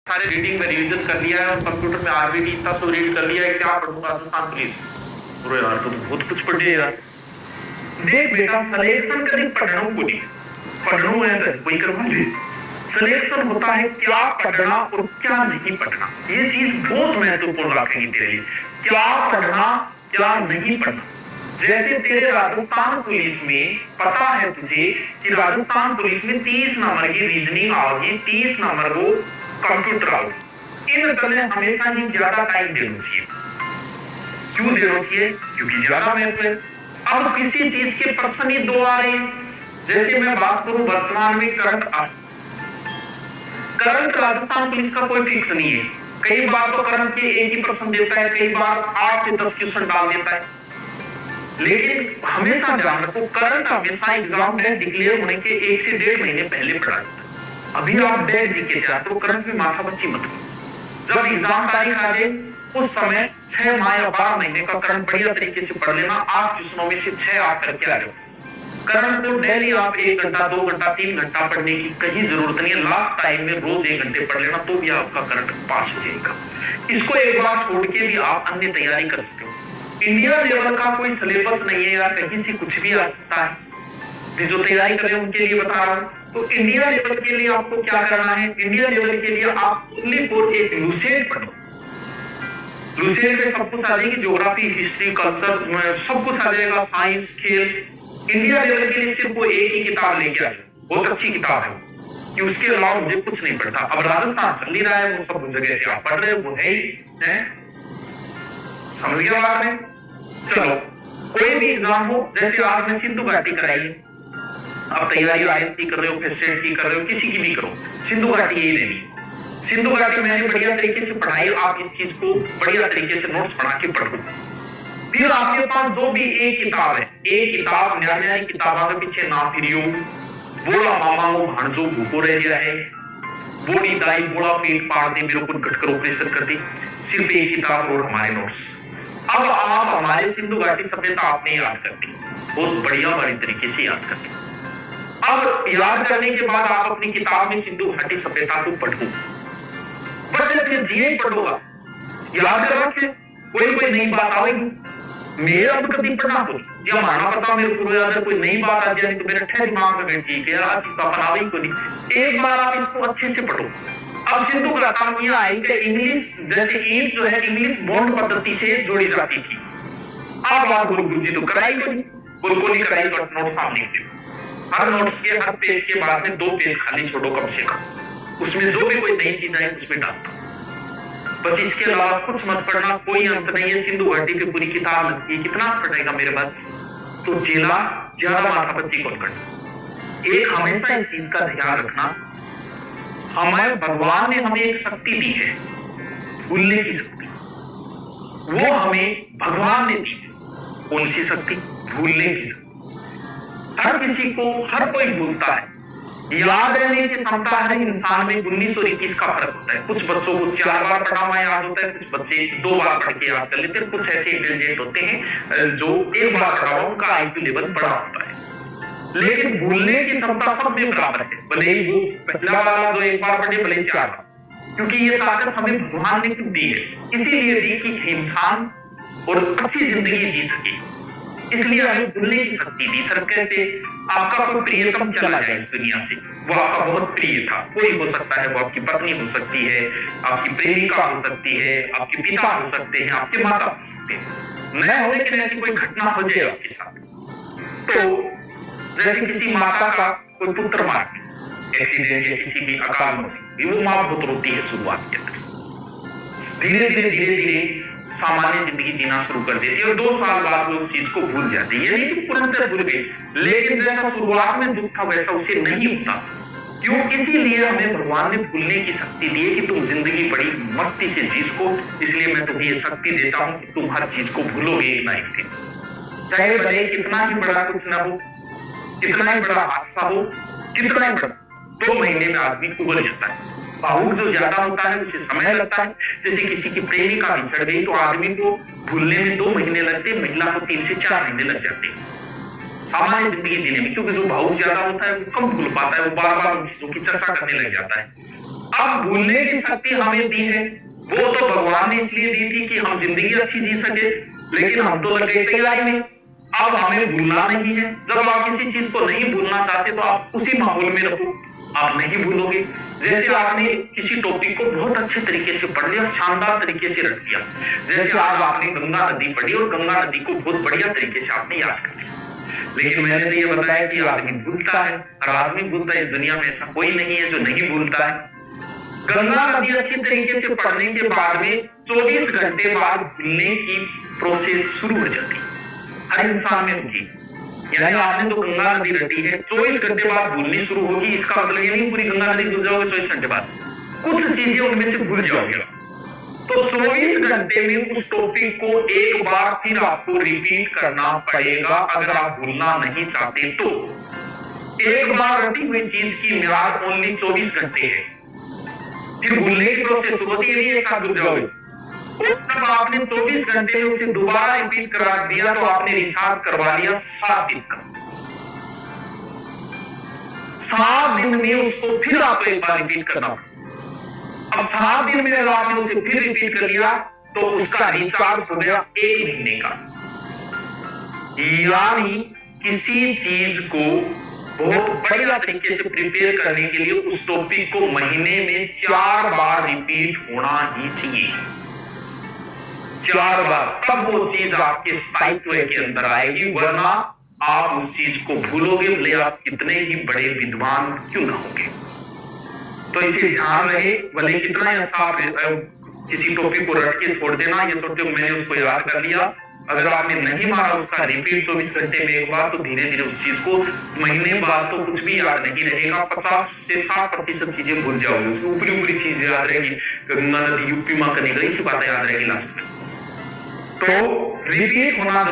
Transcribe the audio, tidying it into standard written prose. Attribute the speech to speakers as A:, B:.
A: सारे रीडिंग में रिवीजन कर लिया है और कंप्यूटर में आरबीटी इतना सब रीड कर लिया है, क्या पढ़ूंगा राजस्थान पुलिस। पूरे यार तो बहुत कुछ पढ़े यार। देख बेटा, सिलेक्शन कभी पढ़ना को नहीं, पढ़ना है तो वही करवा ले। सिलेक्शन होता है क्या पढ़ना और क्या नहीं पढ़ना, ये चीज बहुत महत्वपूर्ण रखेगी तेरे लिए। क्या पढ़ना क्या नहीं पढ़ना। जैसे तेरे राजस्थान पुलिस में पता है तुझे कि राजस्थान पुलिस में 30 नंबर की रीजनिंग आओगी, 30 नंबर को कंप्यूटर आओगी। इन तने हमेशा ही ज्यादा टाइम देना चाहिए। क्यों देना चाहिए? क्योंकि ज्यादा महत्व है। अब किसी चीज के प्रश्न ही दो आ रहे हैं। जैसे मैं बात करूं वर्तमान में करंट राजस्थान पुलिस का कोई फिक्स नहीं है। कई बार तो करंट के एक ही प्रश्न देता है, कई बार 8 से 10 क्वेश्चन डाल देता है। लेकिन हमेशा ध्यान रखो, करंट हमेशा एग्जाम डेट डिक्लेयर होने के 1 से 1.5 महीने पहले पढ़ा जाता है। अभी आप डेट जी के तैयार तो करंट में माथा बच्ची मत करो। जब एग्जाम तारीख आ जाए उस समय 6 माह या 12 महीने का करंट बढ़िया तरीके से पढ़ लेना। 8 क्वेश्चनों में से 6 आप करके आ जाओ। करंट को डेली आप 1 घंटा 2 घंटा 3 घंटा पढ़ने की कहीं जरूरत नहीं है। लास्ट टाइम में रोज 1 घंटे पढ़ लेना तो भी आपका करंट पास हो जाएगा। इसको एक बार छोड़ के भी आप अन्य तैयारी कर सकते हो। इंडिया लेवल का कोई सिलेबस नहीं है यार, कहीं से कुछ भी आ सकता है। जो तैयारी कर रहे हैं उनके लिए बता रहा हूं। तो इंडिया लेवल के लिए आपको क्या करना है? इंडिया लेवल के लिए आप ओनली फॉर एक लुसेंट पढ़ो। लुसेंट पे सब कुछ आ जाएगी, ज्योग्राफी, हिस्ट्री, कल्चर, सब कुछ आ जाएगा, साइंस, खेल। इंडिया लेवल के लिए सिर्फ वो एक ही किताब लेके आए, बहुत अच्छी किताब है कि उसके अलावा मुझे कुछ नहीं पढ़ता। अब राजस्थान चल ही रहा है, वो सब जगह से आप पढ़ रहे हो, वो है ही है। समझ गया बात में? चलो, कोई भी एग्जाम हो, जैसे आज मैं सिंधु घाटी कराई, आप तैयारी आईएएस की कर रहे हो, फेस्टेट की कर रहे हो, किसी की भी करो, सिंधु घाटी यही लेनी। सिंधु घाटी मैंने बढ़िया तरीके से पढ़ाई, आप इस चीज को बढ़िया तरीके से नोट्स बना के पढ़ो। फिर आपके पास जो भी एक किताब है, एक किताब न्याय किताबों के पीछे ना फिरियो। बोला मामा वो भांजो भूखो रह गया है, बोली दाई बोला पेट पाड़ दे, मेरे को घटकर ऑपरेशन कर दी। सिर्फ एक किताब और हमारे नोट्स। अब आप हमारे सिंधु घाटी सभ्यता आपने याद कर दी, बहुत बढ़िया बड़ी तरीके से याद कर दी। अब याद करने के बाद आप अपनी किताब में सिंधु घाटी सभ्यता को पढ़ो, बट फिर जीए पढ़ोगा, याद कर रखे कोई नई बात आएगी। मेरा अब कभी पढ़ना तो जब माना पता मेरे को याद है, कोई नई बात आ जाए तो मेरे ठहर दिमाग में बैठ गई यार, आज तो अपना ही को नहीं। एक बार आप इसको अच्छे से पढ़ो। अब सिंधु घाटी में आई कि इंग्लिश, जैसे ईद जो है इंग्लिश बॉन्ड पद्धति से जोड़ी जाती थी। अब बात गुरु जी तो कराई को नहीं कराई, तो नोट सामने हर नोट्स के हर पेज के बाद में 2 पेज खाली छोड़ो कम से कम, उसमें जो भी कोई नई चीज है उसमें डाल दो। बस इसके अलावा कुछ मत पढ़ना, कोई अंत नहीं है। सिंधु घाटी की पूरी किताब लगती है, कितना पढ़ेगा मेरे पास? तो जिला ज्यादा माथापच्ची कौन करना। एक हमेशा इस चीज का ध्यान रखना, हमारे भगवान ने हमें एक शक्ति दी है, भूलने की शक्ति। वो हमें भगवान ने दी है। कौन सी शक्ति? भूलने की शक्ति। हर किसी को, हर कोई भूलता है। याद रहने की क्षमता है इंसान में 19 और 21 का फर्क होता है। कुछ बच्चों को 4 बार पढ़ा हुआ याद होता है, कुछ बच्चे 2 बार पढ़ के याद कर लेते हैं। कुछ ऐसे इंटेलिजेंट होते हैं जो 1 बार पढ़ा हुआ उनका आईक्यू लेवल बड़ा होता है। लेकिन भूलने की क्षमता सब में बराबर है, भले ही वो पहला वाला जो 1 बार पढ़े भले 4 बार, क्योंकि ये ताकत हमें भगवान ने दी है। इसीलिए दी कि इंसान और अच्छी जिंदगी जी सके, इसलिए हमें भूलने की शक्ति दी। सर कैसे? आपका कोई प्रियतम चला जाए इस दुनिया से, वो आपका बहुत प्रिय था, कोई हो सकता है, वो आपकी पत्नी हो सकती है, आपकी प्रेमिका हो सकती है, आपके पिता हो सकते हैं, आपके माता हो सकते हैं। न हो लेकिन ऐसी कोई घटना हो जाए आपके साथ, तो जैसे किसी माता का कोई पुत्र मार एक्सीडेंट या किसी भी अकाल में, वो माँ बहुत रोती है शुरुआत के अंदर। धीरे धीरे सामान्य जिंदगी जीना शुरू कर देती है और 2 साल बाद वो उस चीज को भूल जाती है। यानी कि पूर्णतः भूल गई, लेकिन जैसा शुरुआत में दुख था वैसा उसे नहीं होता। क्यों? इसीलिए हमें भगवान ने भूलने की शक्ति दी है कि तुम जिंदगी बड़ी मस्ती से जी सको। इसलिए मैं तुम्हें ये शक्ति देता हूं कि तुम हर चीज को भूलोगे एक ना एक दिन, चाहे भले कितना ही बड़ा कुछ ना हो, कितना ही बड़ा हादसा हो, कितना ही बड़ा। 2 महीने में आदमी उगल जाता है। भावुक जो ज्यादा होता है उसे समय लगता है। जैसे किसी की प्रेमिका बिछड़ गई तो आदमी को भूलने में 2 महीने लगते हैं, महिला को 3 से 4 महीने लग जाते हैं सामान्य जिंदगी जीने में। क्योंकि जो भावुक ज्यादा होता है वो कम भूल पाता है, वो बार बार उन चीजों की चर्चा करने लग जाता है। अब भूलने की शक्ति हमें दी है, वो तो भगवान ने इसलिए दी थी कि हम जिंदगी अच्छी जी सके, लेकिन हम तो लग गए तैयारी में। अब हमें भूलना नहीं है। जब आप किसी चीज को नहीं भूलना चाहते तो आप उसी माहौल में रहो, आप नहीं भूलोगे। जैसे आपने किसी टॉपिक को बहुत अच्छे तरीके से पढ़ लिया, शानदार तरीके से रख लिया, जैसे आज आपने गंगा नदी पढ़ी और गंगा नदी को बहुत बढ़िया तरीके से आपने याद कर लिया, लेकिन मैंने तो ये बताया कि आदमी भूलता है, और आदमी भूलता है। इस दुनिया में ऐसा कोई नहीं है जो नहीं भूलता है। गंगा नदी अच्छी तरीके से पढ़ने के बाद में 24 घंटे बाद भूलने की प्रोसेस शुरू हो जाती है हर इंसान में होगी। यानी आपने जो गंगा नदी रटी है 24 घंटे बाद भूलनी शुरू होगी। इसका मतलब ये नहीं पूरी गंगा नदी भूल जाओगे 24 घंटे बाद, कुछ चीजें उनमें से भूल जाओगे। तो 24 घंटे में उस टॉपिक को एक बार फिर आपको रिपीट करना पड़ेगा अगर आप भूलना नहीं चाहते तो। एक बार रटी हुई चीज की मियाद ओनली 24 घंटे है, फिर भूलने की प्रोसेस होती है, एक साथ भूल जाओगे। तब आपने 24 घंटे में उसे दोबारा रिपीट करा दिया तो आपने रिचार्ज करवा लिया 7 दिन का। 7 दिन में उसको फिर आपको एक बार रिपीट करना। अब 7 दिन में अगर आपने उसे फिर रिपीट कर लिया तो उसका रिचार्ज हो गया 1 महीने का। यानी किसी चीज को बहुत बढ़िया तरीके से प्रिपेयर करने के लिए उस टॉपिक को महीने में 4 बार रिपीट होना ही चाहिए, 4 बार। तब वो चीज आपके स्थायित्व के अंदर आएगी, वरना आप उस चीज को भूलोगे, भले आप कितने ही बड़े विद्वान क्यों ना होंगे। तो इसे ध्यान रहे, भले कितना अच्छा आप किसी टॉपिक को रट के छोड़ देना, ये सोचते मैंने उसको याद कर लिया, अगर आपने नहीं मारा उसका रिपीट 24 घंटे में एक बार, तो धीरे धीरे उस चीज को महीने बाद तो कुछ भी याद नहीं रहेगा, 50 से 60% चीजें भूल जाओगे। उसकी ऊपरी ऊपरी चीज याद रहेगी, गंगा नदी यूपी मां करने गई, इसी बातें याद रहेगी लास्ट में। तो रिपीट होना